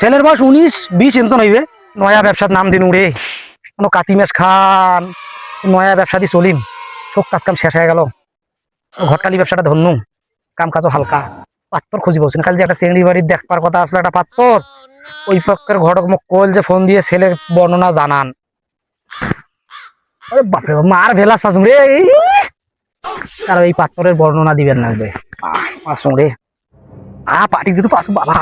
ছেলের বয়স 19-20 এমন হইবে। নয়া ব্যবসার নাম দিন উড়ে কোনো কাতিমেশ খান নয়া ব্যবসা দিয়ে চলিম। সব কাজ কাম শেষ হয়ে গেল। ঘরটালি ব্যবসাটা ধন্য, কাম কাজও হালকা। পাত্তর খুঁজি বলছেন কাল যে একটা চেংড়ি বাড়ির দেখবার কথা আসলো একটা পাত্তর। ওই পক্ষের ঘটক মুখ কল যে ফোন দিয়ে ছেলের বর্ণনা জানান। আরে বাপরে বাপ, মার ভেলা শাসুন রে। আর এই পাত্তরের বর্ণনা দিবেন লাগবে। আসুন রে পার্টি দিতে পাসু বাবা।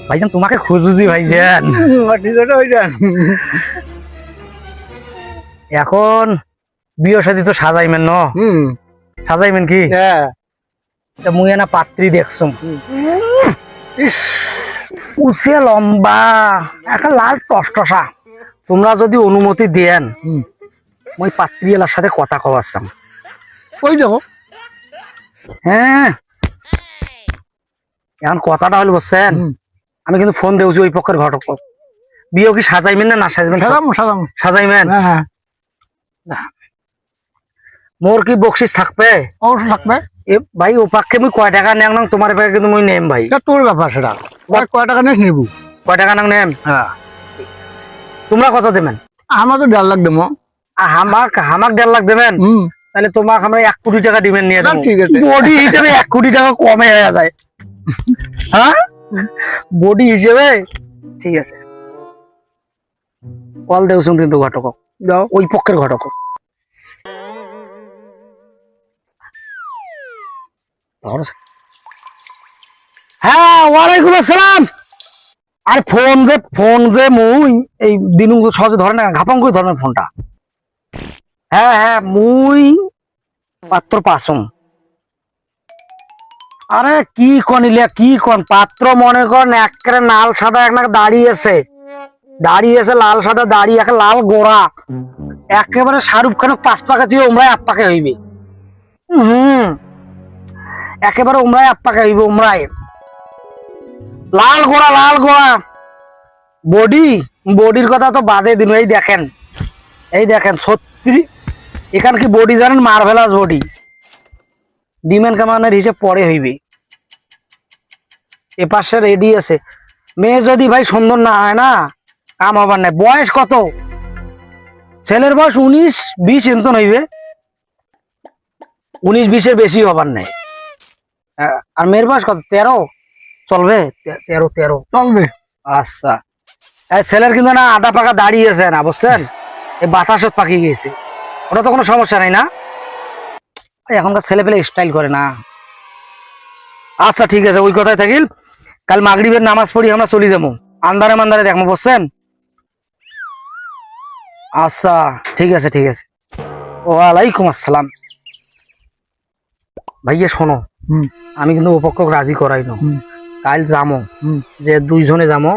ভাইজান তোমাকে খুঁজুছি ভাইজান। এখন বিয়ে শাদী তো সাজাইমেন ন? সাজাইমেন কি? মুই না পাত্রী দেখছুম, উঁচে লম্বা একটা লাল টসটসা। তোমরা যদি অনুমতি দেন মই পাত্রী এলার সাথে কথা কবাচ্ছাম। ওই দেখো। হ্যাঁ এখন কথাটা হলো বলছেন, আমি কিন্তু ফোন দেউছি ওই পক্ষের ঘটক। বিয়ে কি সাজাইবেন না সাজাইবেন? সাজাইবেন। মোর কি বকশিস থাকবে? অবশ্যই থাকবে। এ ভাই ও পাক্ষে মুই কয় টাকা নেন তোমার পাখে কিন্তু মুই নেম ভাই। তোর ব্যাপার সেটা, কয় টাকা নিস নিবু? কয় টাকা নাং নেম? হ্যাঁ তোমরা কত দেবেন? আমার তো 1.5 লাখ দেবো। হামাক 1.5 লাখ দেবেন? তাহলে তোমাকে আমরা 1 কোটি টাকা দিবেন নিয়ে দেবো। ঠিক আছে, বডি হিসেবে 1 কোটি টাকা কমে হয়ে যায়। হ্যাঁ বডি হিসেবে ঠিক আছে। কল দেউছুন কিন্তু ঘটক, ওই পক্ষের ঘটক। হ্যাঁ ওয়ালাইকুম আসসালাম। আর ফোন যে মুই এই দিন সহজে ধরে না, ঘাপাং করে ধরেন ফোনটা। হ্যাঁ মুই পাত্র পাসং। আরে কি কনিলে কি কন পাত্র মনে করেন একেবারে লাল সাদা একটা দাঁড়িয়ে আছে লাল সাদা দাড়ি, একটা লাল গোড়া, একেবারে শাহরুখ খানের 5 পাকা দিয়ে ওমরাই 8 পাকা হইবে। একেবারে ওমরাই 8 পাকা হইবে। ওমরাই লাল গোড়া বডির কথা তো বাদে দিন। এই দেখেন সত্যি এখান কি বডি জানেন? Marvellous body. ডিমেন কামানের হিসেব পরে হইবে। এ পাশে রেডি আছে। মেয়ে যদি ভাই সুন্দর না হয় না কাম হবার নাই। বয়স কত? ছেলের বয়স 19-20 এমন হইবে। 19-20 বেশি হবার নাই। আর মেয়ের বয়স কত? 13 চলবে? 13 চলবে। আচ্ছা ছেলের কিন্তু না আধা পাকা দাঁড়িয়ে আছে না বুঝছেন, এই বাতাসত পাকি গেছে। ওটা তো কোনো সমস্যা নাই না? এখনকার ছেলে পেলে স্টাইল করে না। আচ্ছা ঠিক আছে ওই কথাই থাকিল। কাল মাগরিবের নামাজ পড়ি আমরা চলে যাবো, আন্দারে দেখবো বুঝছেন। আচ্ছা ঠিক আছে। ওয়ালাইকুম আসসালাম। ভাইয়া শোনো, আমি কিন্তু উপক্ষ রাজি করাই না। কাল যামো যে 2 জনে যামো।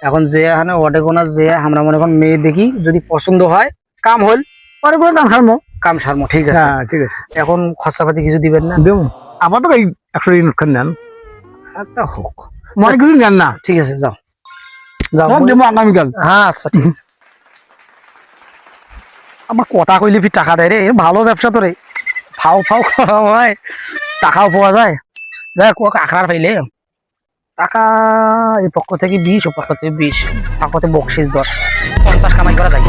এখন যে এখানে ওয়াটে কোনা যে আমরা মনে করেন মেয়ে দেখি, যদি পছন্দ হয় কাম হল পরে করে কাম সারমো। ঠিক আছে। ঠিক আছে। এখন খরচাপাতি কিছু দিবেন না? দেবো। আবার তো এই 100 ইউনিট খান নেন। একটা হোক, মনে কিছু নেন না। ঠিক আছে যাও দেবো আগামীকাল। হ্যাঁ আচ্ছা ঠিক আছে। আমার কথা কইলে ফি টাকা দেয় রে, ভালো ব্যবসা তো রে। ফাও হয়, টাকাও পাওয়া যায়। যাই হোক আখড়ার পাইলে টাকা এই পক্ষ থেকে 20, ও পক্ষ থেকে 20, পক্ষতে বকশিস 10, 50 কামাই করা যায়।